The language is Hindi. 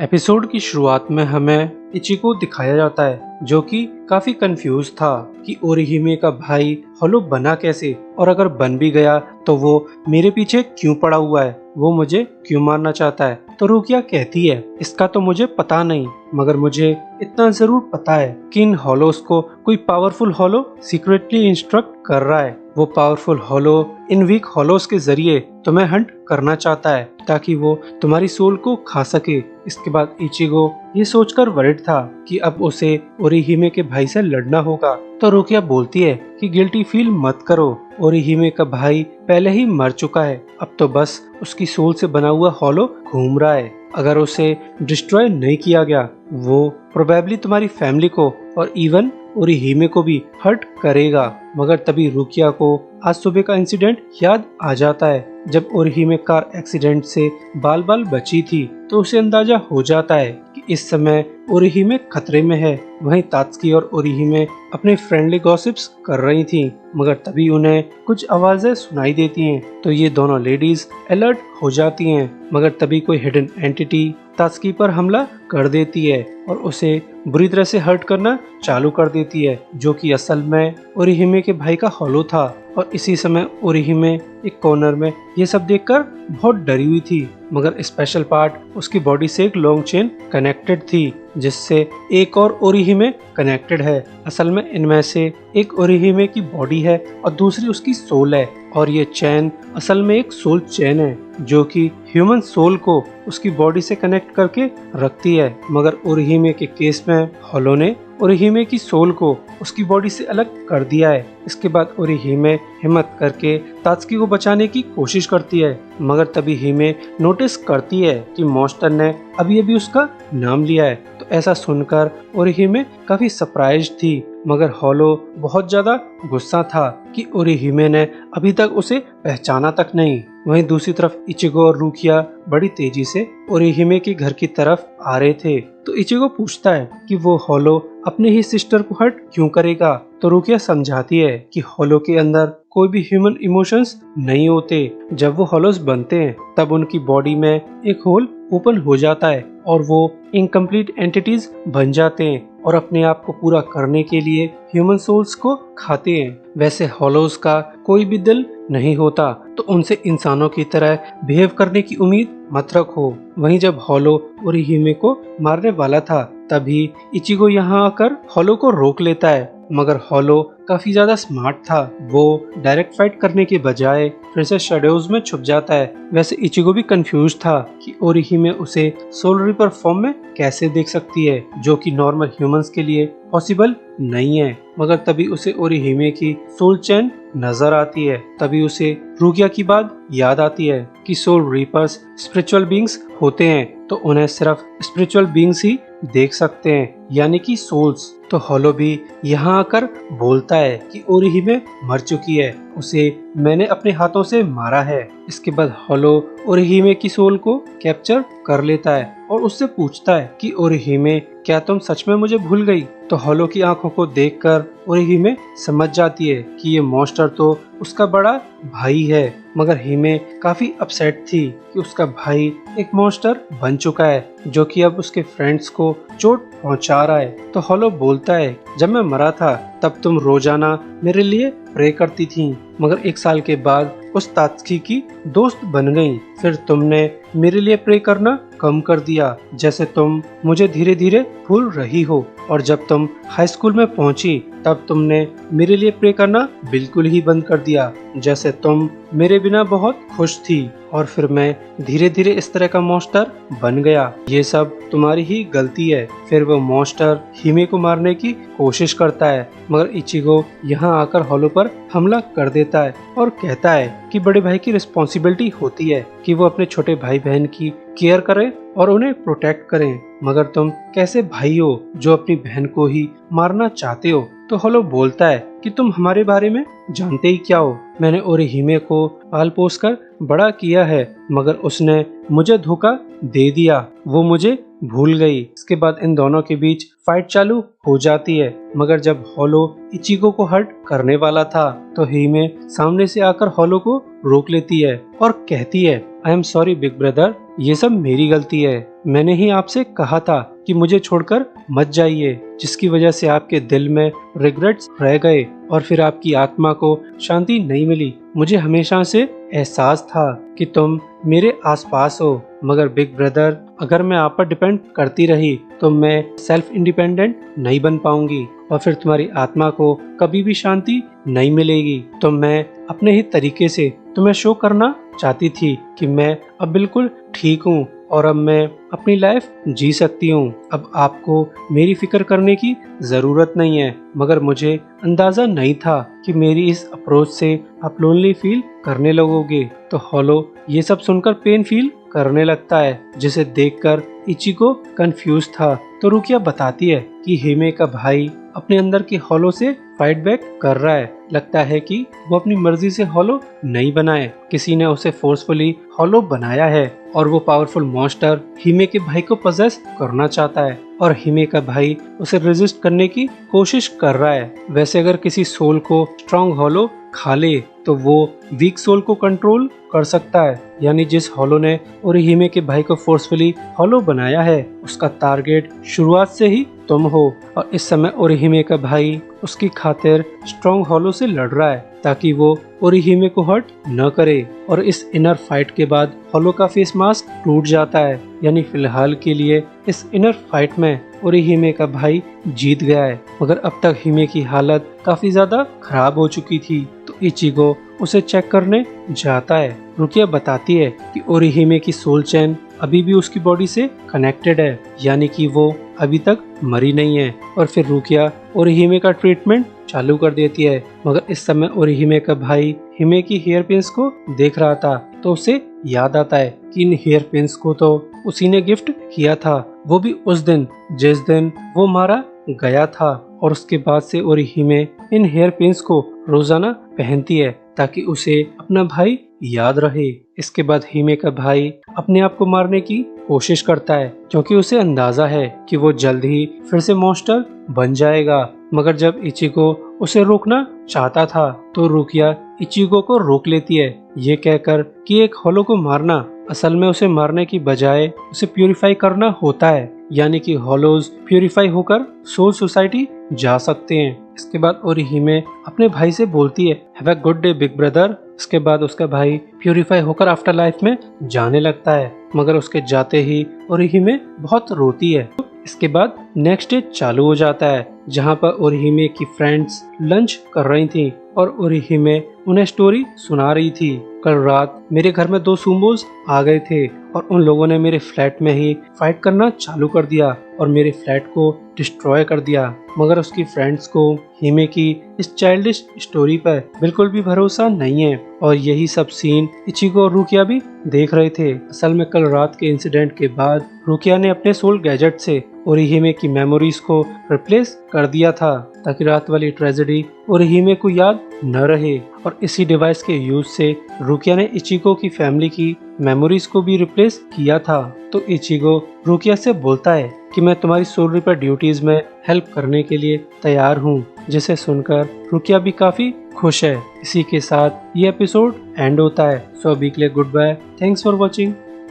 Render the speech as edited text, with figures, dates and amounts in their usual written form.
एपिसोड की शुरुआत में हमें इचिको दिखाया जाता है जो कि काफी कंफ्यूज था कि ओरिहिमे का भाई होलो बना कैसे, और अगर बन भी गया तो वो मेरे पीछे क्यों पड़ा हुआ है, वो मुझे क्यों मारना चाहता है। तो रुकिया कहती है इसका तो मुझे पता नहीं, मगर मुझे इतना जरूर पता है कि इन होलोस को कोई पावरफुल होलो सीक्रेटली इंस्ट्रक्ट कर रहा है। वो पावरफुल होलो इन वीक होलोस के जरिए तुम्हें हंट करना चाहता है ताकि वो तुम्हारी सोल को खा सके। इसके बाद इचिगो ये सोचकर वरिड था कि अब उसे ओरिहिमे के भाई से लड़ना होगा। तो रुकिया बोलती है कि गिल्टी फील मत करो, ओरिहिमे का भाई पहले ही मर चुका है, अब तो बस उसकी सोल से बना हुआ होलो घूम रहा है। अगर उसे डिस्ट्रॉय नहीं किया गया वो प्रोबेबली तुम्हारी फैमिली को और इवन ओरिहिमे को भी हर्ट करेगा। मगर तभी रुकिया को आज सुबह का इंसिडेंट याद आ जाता है जब ओरिहिमे कार एक्सीडेंट से बाल बाल बची थी। तो उसे अंदाजा हो जाता है कि इस समय ओरिहिमे खतरे में है। वहीं तात्सुकी और ओरिहिमे अपने फ्रेंडली गॉसिप्स कर रही थी, मगर तभी उन्हें कुछ आवाजें सुनाई देती हैं। तो ये दोनों लेडीज अलर्ट हो जाती हैं, मगर तभी कोई हिडन एंटिटी तात्सुकी पर हमला कर देती है और उसे बुरी तरह से हर्ट करना चालू कर देती है, जो कि असल में ओरिहिमे के भाई का होलो था। और इसी समय ओरिहिमे एक कॉर्नर में ये सब देखकर बहुत डरी हुई थी, मगर स्पेशल पार्ट उसकी बॉडी से एक लॉन्ग चेन कनेक्टेड थी जिससे एक और ओरिहिमे कनेक्टेड है। असल में इनमें से एक ओरिहिमे की बॉडी है और दूसरी उसकी सोल है, और ये चैन असल में एक सोल चैन है जो कि ह्यूमन सोल को उसकी बॉडी से कनेक्ट करके रखती है। मगर ओरिहिमे के केस में होलो ने ओरिहिमे की सोल को उसकी बॉडी से अलग कर दिया है। इसके बाद ओरिहिमे हिम्मत करके तात्सुकी को बचाने की कोशिश करती है, मगर तभी हिमे नोटिस करती है कि मॉन्स्टर ने अभी अभी उसका नाम लिया है। तो ऐसा सुनकर ओरिहिमे काफी सरप्राइज थी, मगर होलो बहुत ज्यादा गुस्सा था कि ओरिहिमे ने अभी तक उसे पहचाना तक नहीं। वहीं दूसरी तरफ इचिगो और रुकिया बड़ी तेजी से ओरिहिमे के घर की तरफ आ रहे थे। तो इचिगो पूछता है कि वो होलो अपने ही सिस्टर को हर्ट क्यों करेगा। तो रुकिया समझाती है कि होलो के अंदर कोई भी ह्यूमन इमोशंस नहीं होते। जब वो होलोस बनते हैं तब उनकी बॉडी में एक होल ओपन हो जाता है और वो इनकम्प्लीट एंटिटीज बन जाते हैं और अपने आप को पूरा करने के लिए ह्यूमन सोल्स को खाते हैं। वैसे होलोस का कोई भी दिल नहीं होता, तो उनसे इंसानों की तरह बिहेव करने की उम्मीद मत रखो। वहीं जब होलो ओरिहिमे को मारने वाला था तभी इचिगो यहाँ आकर होलो को रोक लेता है, मगर होलो काफी ज्यादा स्मार्ट था। वो डायरेक्ट फाइट करने के बजाय फिर से शेडोज में छुप जाता है। वैसे इचिगो भी कंफ्यूज था कि ओरिहिमे उसे सोल रिपर फॉर्म में कैसे देख सकती है, जो कि नॉर्मल ह्यूमंस के लिए पॉसिबल नहीं है। मगर तभी उसे ओरिहिमे की सोल चैन नजर आती है। तभी उसे रुकिया की बात याद आती है कि सोल रीपर्स स्पिरिचुअल बीइंग्स होते हैं, तो उन्हें सिर्फ स्पिरिचुअल बीइंग्स ही देख सकते हैं, यानी कि सोल्स। तो होलो भी यहाँ आकर बोलता है कि ओरिहिमे मर चुकी है, उसे मैंने अपने हाथों से मारा है। इसके बाद होलो ओरिहिमे की सोल को कैप्चर कर लेता है और उससे पूछता है कि ओरिहिमे क्या तुम सच में मुझे भूल गई। तो होलो की आंखों को देखकर ओरिहिमे समझ जाती है कि ये मॉन्स्टर तो उसका बड़ा भाई है। मगर हिमे काफी अपसेट थी कि उसका भाई एक मॉन्स्टर बन चुका है जो कि अब उसके फ्रेंड्स को चोट पहुंचा रहा है। तो होलो बोलता है जब मैं मरा था तब तुम रोजाना मेरे लिए प्रे करती थी, मगर 1 साल के बाद उस तात्सुकी की दोस्त बन गई। फिर तुमने मेरे लिए प्रे करना कम कर दिया, जैसे तुम मुझे धीरे धीरे भूल रही हो। और जब तुम हाई स्कूल में पहुंची तब तुमने मेरे लिए प्रे करना बिल्कुल ही बंद कर दिया, जैसे तुम मेरे बिना बहुत खुश थी। और फिर मैं धीरे धीरे इस तरह का मॉन्स्टर बन गया। ये सब तुम्हारी ही गलती है। फिर वो मॉन्स्टर हिमे को मारने की कोशिश करता है, मगर इचिगो यहाँ आकर होलो पर हमला कर देता है और कहता है कि बड़े भाई की रिस्पॉन्सिबिलिटी होती है कि वो अपने छोटे भाई बहन की केयर करें और उन्हें प्रोटेक्ट करें, मगर तुम कैसे भाई हो जो अपनी बहन को ही मारना चाहते हो। तो होलो बोलता है कि तुम हमारे बारे में जानते ही क्या हो। मैंने ओरिहिमे को पाल पोस कर बड़ा किया है, मगर उसने मुझे धोखा दे दिया, वो मुझे भूल गई। इसके बाद इन दोनों के बीच फाइट चालू हो जाती है, मगर जब होलो इचिगो को हर्ट करने वाला था तो हिमे सामने से आकर होलो को रोक लेती है और कहती है I am sorry big brother, ये सब मेरी गलती है। मैंने ही आपसे कहा था कि मुझे छोड़कर मत जाइए, जिसकी वजह से आपके दिल में रिग्रेट्स रह गए और फिर आपकी आत्मा को शांति नहीं मिली। मुझे हमेशा से एहसास था कि तुम मेरे आसपास हो, मगर बिग ब्रदर, अगर मैं आप पर डिपेंड करती रही तो मैं सेल्फ इंडिपेंडेंट नहीं बन पाऊंगी और फिर तुम्हारी आत्मा को कभी भी शांति नहीं मिलेगी। तो मैं अपने ही तरीके से तुम्हें शो करना चाहती थी कि मैं अब बिल्कुल ठीक हूँ और अब मैं अपनी लाइफ जी सकती हूँ। अब आपको मेरी फिक्र करने की जरूरत नहीं है, मगर मुझे अंदाजा नहीं था कि मेरी इस अप्रोच से आप लोनली फील करने लगोगे। तो हॉलो ये सब सुनकर पेन फील करने लगता है, जिसे देखकर इचिको कंफ्यूज था। तो रुकिया बताती है कि हिमे का भाई अपने अंदर के हॉलो से फाइट बैक कर रहा है। लगता है कि वो अपनी मर्जी से हॉलो नहीं बना है, किसी ने उसे फोर्सफुली हॉलो बनाया है और वो पावरफुल मॉन्स्टर हिमे के भाई को पजेस करना चाहता है और हिमे का भाई उसे रेजिस्ट करने की कोशिश कर रहा है। वैसे अगर किसी सोल को स्ट्रॉन्ग हॉलो खा ले तो वो वीक सोल को कंट्रोल कर सकता है, यानी जिस हॉलो ने ओरिहिमे के भाई को फोर्सफुली हॉलो बनाया है उसका टारगेट शुरुआत से ही तुम हो। और इस समय ओरिहिमे का भाई उसकी खातिर स्ट्रॉन्ग हॉलो से लड़ रहा है ताकि वो ओरिहिमे को हर्ट न करे। और इस इनर फाइट के बाद हॉलो का फेस मास्क टूट जाता है, यानी फिलहाल के लिए इस इनर फाइट में ओरिहिमे का भाई जीत गया है। मगर अब तक हिमे की हालत काफी ज्यादा खराब हो चुकी थी, तो इचिगो उसे चेक करने जाता है। रुकिया बताती है कि ओरिहिमे की सोल चैन अभी भी उसकी बॉडी से कनेक्टेड है, यानी कि वो अभी तक मरी नहीं है। और फिर रुकिया ओरिहिमे का ट्रीटमेंट चालू कर देती है। मगर इस समय ओरिहिमे का भाई हिमे की हेयर पिन्स को देख रहा था, तो उसे याद आता है कि इन हेयर पिन्स को तो उसी ने गिफ्ट किया था, वो भी उस दिन जिस दिन वो मारा गया था। और उसके बाद से ओरिहिमे इन हेयर पिन्स को रोजाना पहनती है ताकि उसे अपना भाई याद रहे। इसके बाद हिमे का भाई अपने आप को मारने की कोशिश करता है, क्योंकि उसे अंदाजा है कि वो जल्द ही फिर से मॉन्स्टर बन जाएगा। मगर जब इचिको उसे रोकना चाहता था तो रुकिया इचिको को रोक लेती है, ये कहकर कि एक हॉलो को मारना असल में उसे मारने की बजाय उसे प्यूरिफाई करना होता है, यानी कि हॉलोज प्यूरिफाई होकर सोल सोसाइटी जा सकते हैं। इसके बाद ओरिहिमे अपने भाई से बोलती है, have a good day big brother. इसके बाद उसका भाई प्यूरिफाई होकर आफ्टर लाइफ में जाने लगता है, मगर उसके जाते ही ओरिहिमे बहुत रोती है। इसके बाद नेक्स्ट डे चालू हो जाता है, जहाँ पर ओरिहिमे की फ्रेंड्स लंच कर रही थी और ओरिहिमे उन्हें स्टोरी सुना रही थी। कल रात मेरे घर में 2 सुमोस आ गए थे और उन लोगों ने मेरे फ्लैट में ही फाइट करना चालू कर दिया और मेरे फ्लैट को डिस्ट्रॉय कर दिया। मगर उसकी फ्रेंड्स को हिमे की इस चाइल्डिश स्टोरी पर बिल्कुल भी भरोसा नहीं है और यही सब सीन इचिको और रुकिया भी देख रहे थे। असल में कल रात के इंसिडेंट के बाद रुकिया ने अपने सोल गैजेट से ओरिहिमे की मेमोरीज को रिप्लेस कर दिया था ताकि रात वाली ट्रेजेडी ओरिहिमे को याद न रहे। और इसी डिवाइस के यूज से रुकिया ने इचिको की फैमिली की मेमोरीज को भी रिप्लेस किया था। तो इचिको रुकिया से बोलता है कि मैं तुम्हारी सोल रिपर ड्यूटीज में हेल्प करने के लिए तैयार हूँ, जिसे सुनकर रुकिया भी काफी खुश है। इसी के साथ ये एपिसोड एंड होता है। सो अभी के लिए goodbye, thanks for watching.